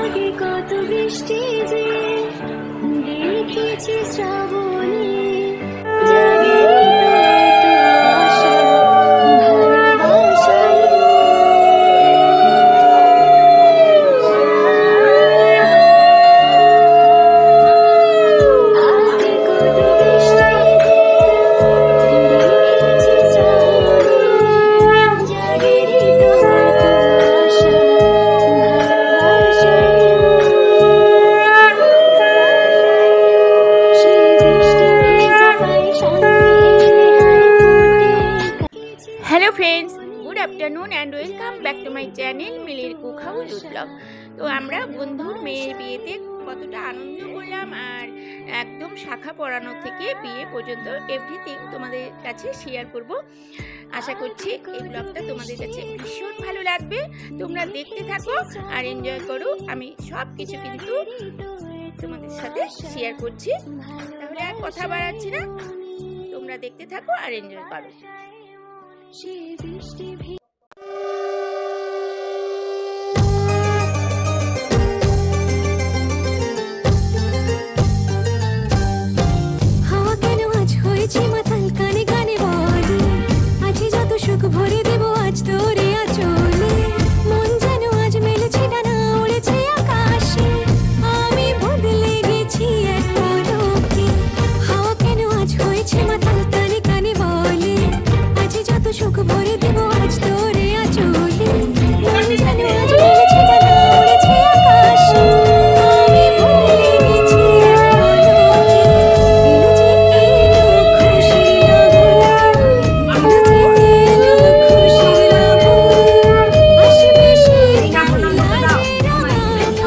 আগে কত বৃষ্টি যে দেখেছি শ্রাবণে, hello friends good afternoon and welcome back to my channel मिलिर कुक हाउस ब्लग। तो आमरा बंधुर मेয়ের বিয়েতে কতটা আনন্দ করলাম আর একদম শাখা পরানো থেকে বিয়ে পর্যন্ত এভরিথিং তোমাদের কাছে শেয়ার করব। আশা করছি এই ব্লগটা তোমাদের কাছে ভীষণ ভালো লাগবে। তোমরা দেখতে থাকো আর এনজয় করো। আমি সব কিছু কিন্তু তোমাদের সাথে শেয়ার করছি। তাহলে আর কথা বাড়াচ্ছি না, তোমরা দেখতে থাকো আর এনজয় করো। হাওয়া কেন আজ হয়েছে মাতাল, কানে কানে বলে আজি যত সুখ ভরে দেব আজ তোরে আঁচলে। মন যেন আজ মেলেছে ডানা, উড়েছে আকাশে, আমি বদলে গেছি এক পলকে। হাওয়া কেন আজ হয়েছে মাতাল, কানে কানে বলে আজি যত সুখ ভরে দেব আজ তোরে আঁচলে। মন যেন আজ মেলেছে ডানা, উড়েছে আকাশে, আমি বদলে গেছি এক পলকে। এলো যে এলো খুশির লগন, এলো যে এলো খুশির লগন, আসবে সে কাল লাজে রাঙামন, আসবে সে কাল লাজে রাঙামন, মেতেছে আনন্দে আজ প্রাণ যে।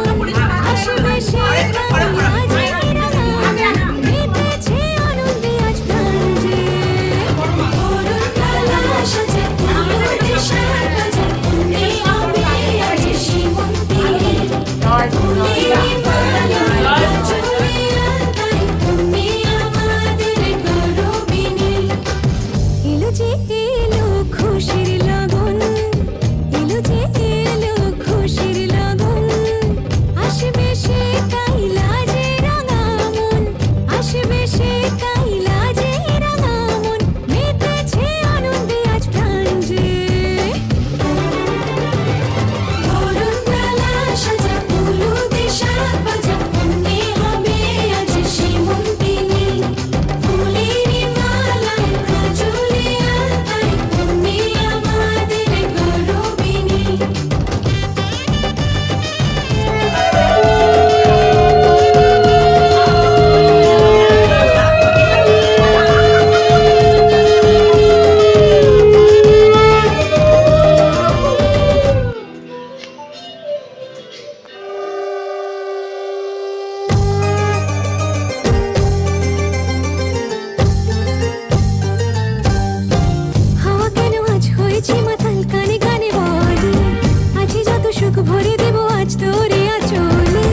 বরণ ডালা সাজে ফুলের দেশার বাজে, অন্যে আমি আজ সীমন্তিনী, ফুলের মালা চলে আনতাই, তুমি আমাদের গৌরবিনী। এলো যে এলো খুশির লগন, এলো যে এলো খুশির লগন, আসবে সে কাইলা যে রাঙামন, আসবে সে কাইলা যে রাঙামন, মেতেছে আনন্দে আজ প্রাণ যে। বরণ ডালা সাজা ফুলুদের সাত বাজা, অন্যে হবে আজ সীমন্তিনী, ফুলের মালা চলে আনতাই, তুমি আমাদের গৌরবিনী। হাওয়া কেন আজ হয়েছে মাতাল, কানে কানে বলে আজি যত সুখ ভরে দেব আজ তোরে আঁচলে।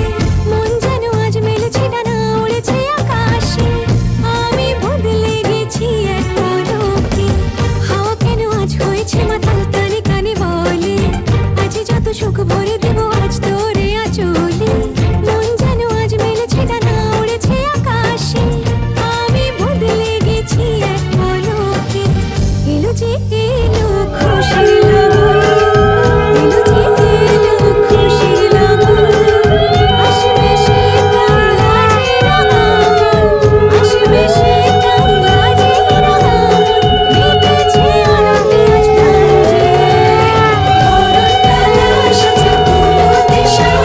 মন যেন আজ মেলেছে ডানা, উড়েছে আকাশে, আমি বদলে গেছি এক পলকে। হাওয়া কেন আজ হয়েছে মাতাল, কানে কানে বলে আজি যত সুখ ভরে দেব আজ তোরে আঁচলে। মন যেন আজ মেলেছে ডানা, উড়েছে আকাশে, আমি বদলে গেছি এক পলকে। এলো যে এলো খুশির লগন, এলো যে এলো খুশির লগন, আসবে সে কাইলা যে রাঙামন, আসবে সে কাইলা যে রাঙামন, মেতেছে আনন্দে আজ প্রাণ যে। বরণ ডালা সাজা ফুলুদের সাত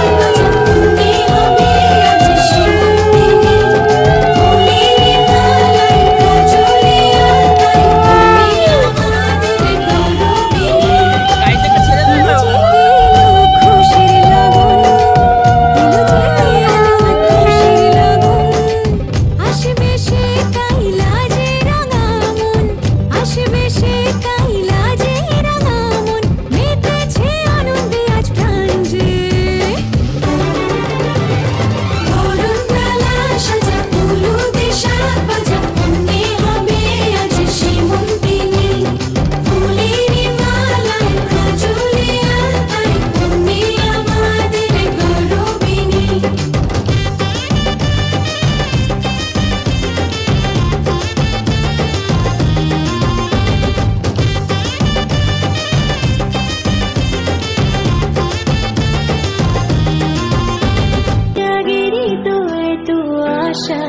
আশা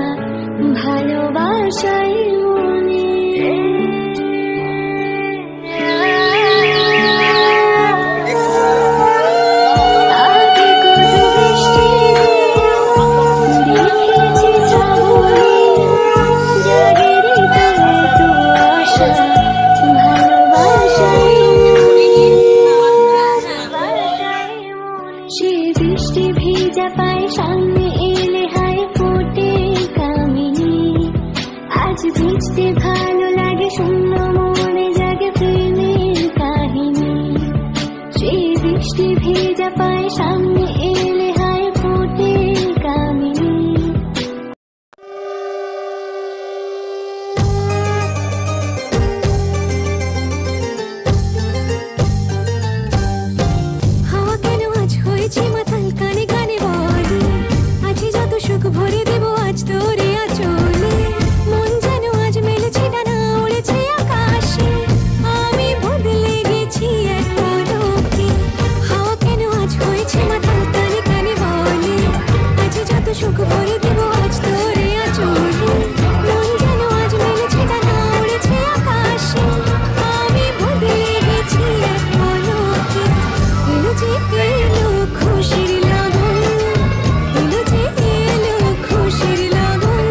ভালোবাসাই মনে বৃষ্টি ভেজা পায় সামনে এলে হায় ফোটে কামিনী আজ ভিজতে ভালো লাগে শূন্য মনে জাগে প্রেমের কাহিনী সেই বৃষ্টি ভেজা পায় সামনে এলে হায় ফোটে কামিনী হাওয়া কেন আজ হয়েছে মাতাল কানে কানে বলে আছে যত সুখ ভরে দেব আজ তোরে আঁচলে মন যেন আজ মেলেছে ডানা উড়েছে আকাশে আমি বদলে গেছি এক পলকে হাওয়া কেন আজ হয়েছে মাতাল কানে কানে বলে আছে যত সুখ ভরে দেব আজ তোরে আঁচলে মন যেন আজ মেলেছে ডানা উড়েছে আকাশে আমি বদলে গেছি এক পলকে এলো যে এলো খুশির লাগন এলো যে এলো খুশির লাগন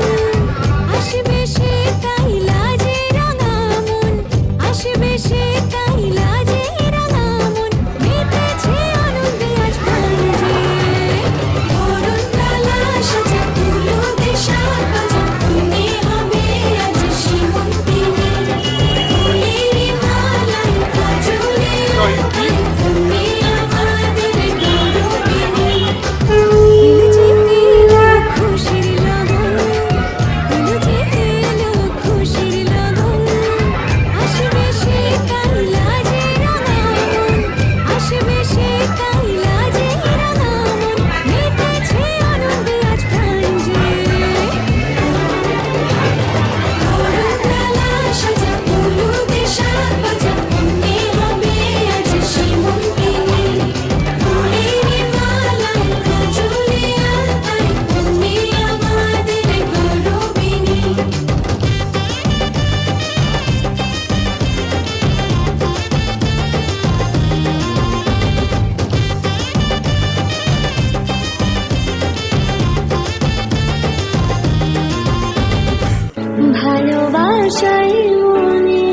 আসবে সে তাই লাজে রাঙা মন আসবে সে তাই লাজে রাঙা মন মেতেছে আনন্দে আজ প্রাঞ্জে বরণ ডালা সাজা ফুলো দেশা বাজা তুমি হবে আজ সীমন্তিনী ফুলেরই মালাই কাজলে তুমি আমাদের গৌরবিনী এলো যে এলো খুশির লাগন এলো যে এলো খুশির লাগন আসবে সে তাই লাজে রাঙা মন আসবে সে তাই লাজে রাঙা মন মেতেছে আনন্দে আজ প্রাঞ্জে বরণ ডালা সাজা ফুলো দেশা বাজা তুমি হবে আজ সীমন্তিনী ফুলেরই মালাই কাজলে আলতাই তুমি আমাদের গৌরবিনী ভালোবাসাই মনে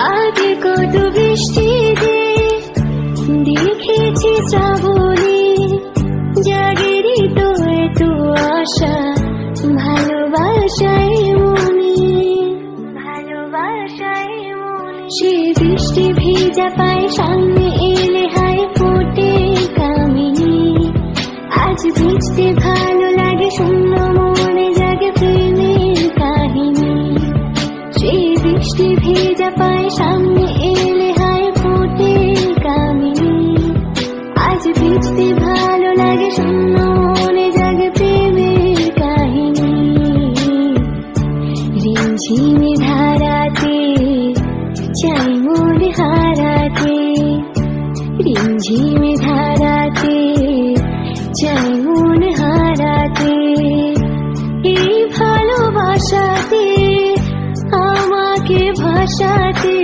আগে কত বৃষ্টি দেখেছি শ্রাবণে জাগেরই তো এত আশা ভালোবাসাই মনে ভালোবাসাই মনে সে বৃষ্টি ভেজা পায় সামনে এলে হায় ফোটে কামিনী আজ ভিজতে ভালো লাগে শূন্য মনে জাগে প্রেমের কাহিনী সেই বৃষ্টি ভেজা পায় সামনে এলে হায় ফোটে কামিনী আজ ভিজতে ভালো লাগে শূন্য মনে জাগে প্রেমের কাহিনী রিমঝিমে ধারাতে চাই মনে হারাতে রিমঝিমে ধারাতে চাই মনে হারাতে এই ভালোবাসাতে আমাকে ভাসাতে